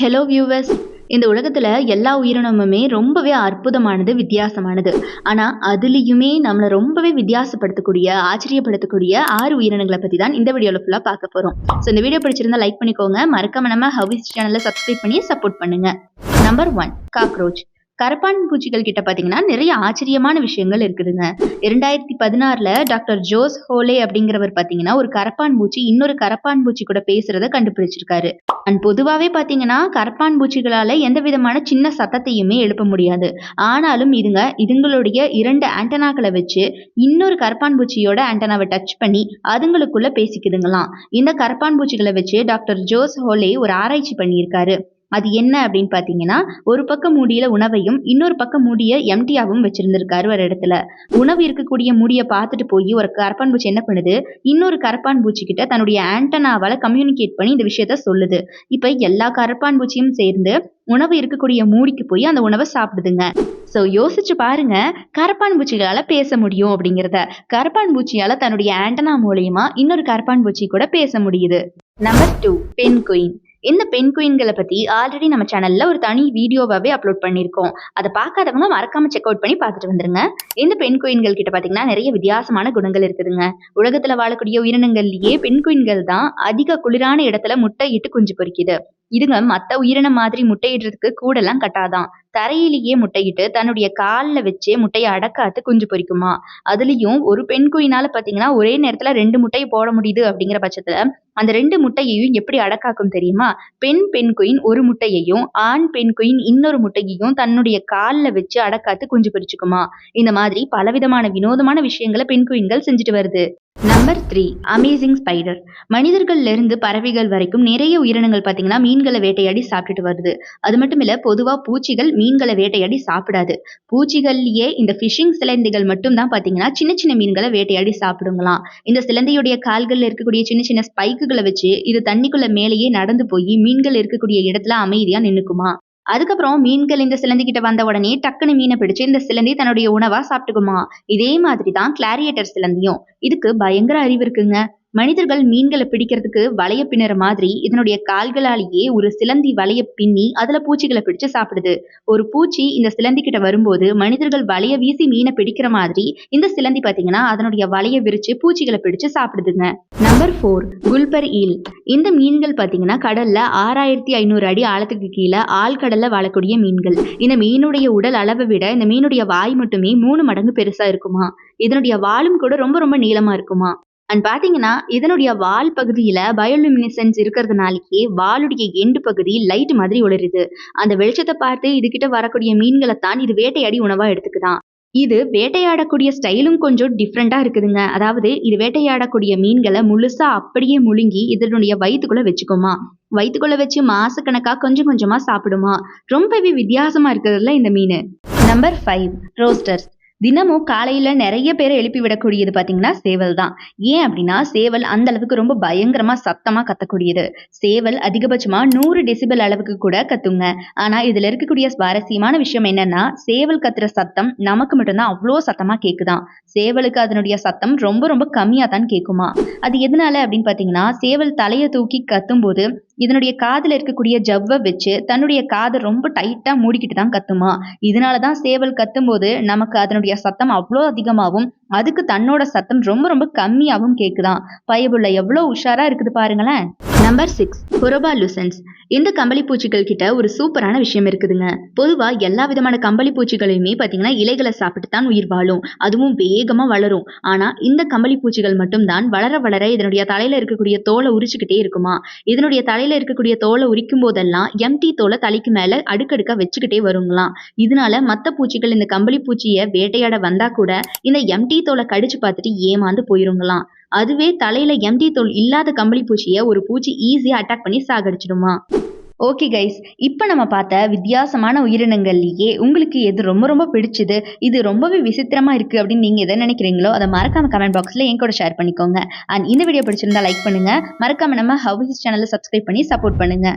Hello viewers. இந்த உலகத்துல எல்லா உயிரினமுமே ரொம்பவே அற்புதமானது, வித்தியாசமானது. ஆனா அதுலயுமே நம்மள ரொம்பவே வித்தியாசப்படுத்தக்கூடிய, ஆச்சரியப்படுத்தக்கூடிய 6 உயிரினங்கள பத்தி தான் இந்த வீடியோல ஃபுல்லா பார்க்க போறோம். ஸோ இந்த வீடியோ பிடிச்சிருந்தா லைக் பண்ணிக்கோங்க. மறக்காம நம்ம ஹவ்விஸ் சேனலை சப்ஸ்கிரைப் பண்ணி சப்போர்ட் பண்ணுங்க. Number 1 cockroach. கரப்பான் பூச்சிகள் கிட்ட பாத்தீங்கன்னா நிறைய ஆச்சரியமான விஷயங்கள் இருக்குதுங்க. 2016ல டாக்டர் ஜோஸ் ஹோலே அப்படிங்கிறவர் பாத்தீங்கன்னா ஒரு கரப்பான் பூச்சி இன்னொரு கரப்பான் பூச்சி கூட பேசுறத கண்டுபிடிச்சிருக்காரு. அண்ட் பொதுவாவே பாத்தீங்கன்னா கரப்பான் பூச்சிகளால எந்த விதமான சின்ன சத்தத்தையுமே எழுப்ப முடியாது. ஆனாலும் இதுங்களுடைய 2 ஆண்டனாக்களை வச்சு இன்னொரு கரப்பான் பூச்சியோட ஆண்டனாவை டச் பண்ணி அதுங்களுக்குள்ள பேசிக்குதுங்களாம். இந்த கரப்பான் பூச்சிகளை வச்சு டாக்டர் ஜோஸ் ஹோலே ஒரு ஆராய்ச்சி பண்ணியிருக்காரு. அது என்ன அப்படின்னு பாத்தீங்கன்னா, ஒரு பக்கம் மூடியில உணவையும் இன்னொரு பக்கம் மூடிய எம்டியாவும் வச்சிருந்திருக்காரு ஒரு இடத்துல. உணவு இருக்கக்கூடிய மூடிய பார்த்துட்டு போய் ஒரு கரப்பான் பூச்சி என்ன பண்ணுது, இன்னொரு கரப்பான் பூச்சி கிட்ட தன்னுடைய ஆண்டனாவால கம்யூனிகேட் பண்ணி இந்த விஷயத்த சொல்லுது. இப்ப எல்லா கரப்பான் பூச்சியும் சேர்ந்து உணவு இருக்கக்கூடிய மூடிக்கு போய் அந்த உணவை சாப்பிடுதுங்க. ஸோ யோசிச்சு பாருங்க, கரப்பான் பூச்சிகளால பேச முடியும் அப்படிங்கிறத. கரப்பான் பூச்சியால தன்னுடைய ஆண்டனா மூலியமா இன்னொரு கரப்பான் பூச்சி கூட பேச முடியுது. Number 2 penguin. இந்த பென்குயின்களை பத்தி ஆல்ரெடி நம்ம சேனல்ல ஒரு தனி வீடியோவாவே அப்லோட் பண்ணியிருக்கோம். அதை பார்க்காதவங்க மறக்காம செக் அவுட் பண்ணி பார்த்துட்டு வந்துருங்க. இந்த பென்குயின்கள் கிட்ட பாத்தீங்கன்னா நிறைய வித்தியாசமான குணங்கள் இருக்குதுங்க. உலகத்துல வாழக்கூடிய உயிரினங்கள்லயே பென்குயின்கள் தான் அதிக குளிரான இடத்துல முட்டை இட்டு குஞ்சு பொரிக்குது. இதுங்க மத்த உயிரினம் மாதிரி முட்டையிடுறதுக்கு கூடெல்லாம் கட்டாதான். தரையிலேயே முட்டையிட்டு தன்னுடைய கால்ல வச்சே முட்டையை அடக்காத்து குஞ்சு பொரிக்குமா. அதுலயும் ஒரு பெண் குயினால பாத்தீங்கன்னா ஒரே நேரத்துல 2 முட்டையை போட முடியுது அப்படிங்கிற பட்சத்துல அந்த 2 முட்டையையும் எப்படி அடக்காக்கும் தெரியுமா? பெண் குயின் ஒரு முட்டையையும் ஆண் பெண் குயின் இன்னொரு முட்டையையும் தன்னுடைய கால்ல வச்சு அடக்காத்து குஞ்சு பொரிச்சுக்குமா. இந்த மாதிரி பலவிதமான வினோதமான விஷயங்களை பெண் குயின்கள் செஞ்சுட்டு வருது. Number 3 amazing spider. மனிதர்கள்ல இருந்து பறவைகள் வரைக்கும் நிறைய உயிரினங்கள் பாத்தீங்கன்னா மீன்களை வேட்டையாடி சாப்பிட்டுட்டு வருது. அது மட்டும் இல்ல, பொதுவா பூச்சிகள் மீன்களை வேட்டையாடி சாப்பிடாது. பூச்சிகள்லயே இந்த ஃபிஷிங் சிலந்திகள் மட்டும் தான் பாத்தீங்கன்னா சின்ன சின்ன மீன்களை வேட்டையாடி சாப்பிடுங்களாம். இந்த சிலந்தையுடைய கால்கள்ல இருக்கக்கூடிய சின்ன சின்ன ஸ்பைக்குகளை வச்சு இது தண்ணிக்குள்ள மேலேயே நடந்து போய் மீன்கள் இருக்கக்கூடிய இடத்துல அமைதியா நின்னுக்குமா. அதுக்கப்புறம் மீன்கள் இந்த சிலந்தி கிட்ட வந்த உடனே டக்குனு மீனை பிடிச்சு இந்த சிலந்தி தன்னுடைய உணவா சாப்பிட்டுக்குமா. இதே மாதிரி தான் கிளாரியேட்டர் சிலந்தியும். இதுக்கு பயங்கர அறிவு இருக்குங்க. மனிதர்கள் மீன்களை பிடிக்கிறதுக்கு வலைய பின்னுற மாதிரி இதனுடைய கால்களாலேயே ஒரு சிலந்தி வலைய பின்னி அதுல பூச்சிகளை பிடிச்சு சாப்பிடுது. ஒரு பூச்சி இந்த சிலந்தி கிட்ட வரும்போது மனிதர்கள் வலைய வீசி மீனை பிடிக்கிற மாதிரி இந்த சிலந்தி பாத்தீங்கன்னா அதனுடைய வலைய விரிச்சு பூச்சிகளை பிடிச்சு சாப்பிடுதுங்க. Number 4 குல்பர் eel. இந்த மீன்கள் பாத்தீங்கன்னா கடல்ல 6500 அடி ஆழத்துக்கு கீழே ஆழ்கடல்ல வாழக்கூடிய மீன்கள். இந்த மீனுடைய உடல் அளவை விட இந்த மீனுடைய வாய் மட்டுமே 3 மடங்கு பெருசா இருக்குமா. இதனுடைய வாலும் கூட ரொம்ப ரொம்ப நீளமா இருக்குமா. அண்ட் பாத்தீங்கன்னா இதனுடைய வால் பகுதியில பயோலுமினிசன்ஸ் இருக்கிறதுனாலேயே வாளுடைய எண்டு பகுதி லைட் மாதிரி ஒளிருது. அந்த வெளிச்சத்தை பார்த்து இதுகிட்ட வரக்கூடிய மீன்களை தான் இது வேட்டையாடி உணவா எடுத்துக்குதான். இது வேட்டையாடக்கூடிய ஸ்டைலும் கொஞ்சம் டிஃப்ரெண்டா இருக்குதுங்க. அதாவது இது வேட்டையாடக்கூடிய மீன்களை முழுசா அப்படியே முழுங்கி இதனுடைய வயிற்றுக்குள்ள வச்சுக்குமா. வயிற்றுக்குள்ள வச்சு மாசக்கணக்கா கொஞ்சம் கொஞ்சமா சாப்பிடுமா. ரொம்பவே வித்தியாசமா இருக்கிறதுல இந்த மீன். Number 5 roasters. தினமும் காலையில நிறைய பேரை எழுப்பி விடக்கூடியது பாத்தீங்கன்னா சேவல் தான். ஏன் அப்படின்னா சேவல் அந்த அளவுக்கு ரொம்ப பயங்கரமா சத்தமா கத்தக்கூடியது. சேவல் அதிகபட்சமா 100 டெசிபல் அளவுக்கு கூட கத்துங்க. ஆனா இதுல இருக்கக்கூடிய சுவாரஸ்யமான விஷயம் என்னன்னா, சேவல் கத்துற சத்தம் நமக்கு மட்டும்தான் அவ்வளோ சத்தமா கேக்குதாம். சேவலுக்கு அதனுடைய சத்தம் ரொம்ப ரொம்ப கம்மியா தான் கேக்குமா. அது எதனால அப்படின்னு பாத்தீங்கன்னா, சேவல் தலையை தூக்கி கத்தும் போது இதனுடைய காதுல இருக்கக்கூடிய ஜவ்வ வச்சு தன்னுடைய காதை ரொம்ப டைட்டா மூடிக்கிட்டு தான் கத்துமா. இதனாலதான் சேவல் கத்தும் போது நமக்கு அதனுடைய சத்தம் அவ்வளோ அதிகமாகவும் அதுக்கு தன்னோட சத்தம் ரொம்ப ரொம்ப கம்மியாகவும் கேக்குதான். பயபுள்ள எவ்வளவு உஷாரா இருக்குது பாருங்களேன். நம்பர் 6 ஹொரோபாலுசன்ஸ். இந்த கம்பளி பூச்சிகள் கிட்ட ஒரு சூப்பரான விஷயம் இருக்குதுங்க. பொதுவா எல்லா விதமான கம்பளி பூச்சிகளையுமே பாத்தீங்கன்னா இலைகளை சாப்பிட்டு தான் உயிர் வாழும். அதுவும் வேகமா வளரும். ஆனா இந்த கம்பளி பூச்சிகள் மட்டும் தான் வளர வளர இதனுடைய தலையில இருக்கக்கூடிய தோலை உரிச்சுக்கிட்டே இருக்குமா. இதனுடைய தலையில இருக்கக்கூடிய தோலை உரிக்கும் போதெல்லாம் எம்டி தோலை தலைக்கு மேல அடுக்கடுக்கா வச்சுக்கிட்டே வருங்களாம். இதனால மத்த பூச்சிகள் இந்த கம்பளி பூச்சியை வேட்டையாட வந்தா கூட இந்த எம்டி தோலை கடிச்சு பார்த்துட்டு ஏமாந்து போயிருங்களாம். அதுவே தலையில எம்டி தோல் இல்லாத கம்பளி பூச்சியை ஒரு பூச்சி ஈஸியா அட்டாக் பண்ணி சாகடிச்சிடுமா. ஓகே கைஸ், இப்போ நம்ம பார்த்த வித்தியாசமான உயிரினங்கள்லயே உங்களுக்கு எது ரொம்ப ரொம்ப பிடிச்சது, இது ரொம்பவே விசித்திரமா இருக்கு அப்படின்னு நீங்க எதை நினைக்கிறீங்களோ அதை மறக்காம கமெண்ட் பாக்ஸ்ல என் கூட ஷேர் பண்ணிக்கோங்க. அண்ட் இந்த வீடியோ பிடிச்சிருந்தா லைக் பண்ணுங்க. மறக்காம நம்ம ஹவ்விஸ் சேனலை சப்ஸ்கிரைப் பண்ணி சப்போர்ட் பண்ணுங்க.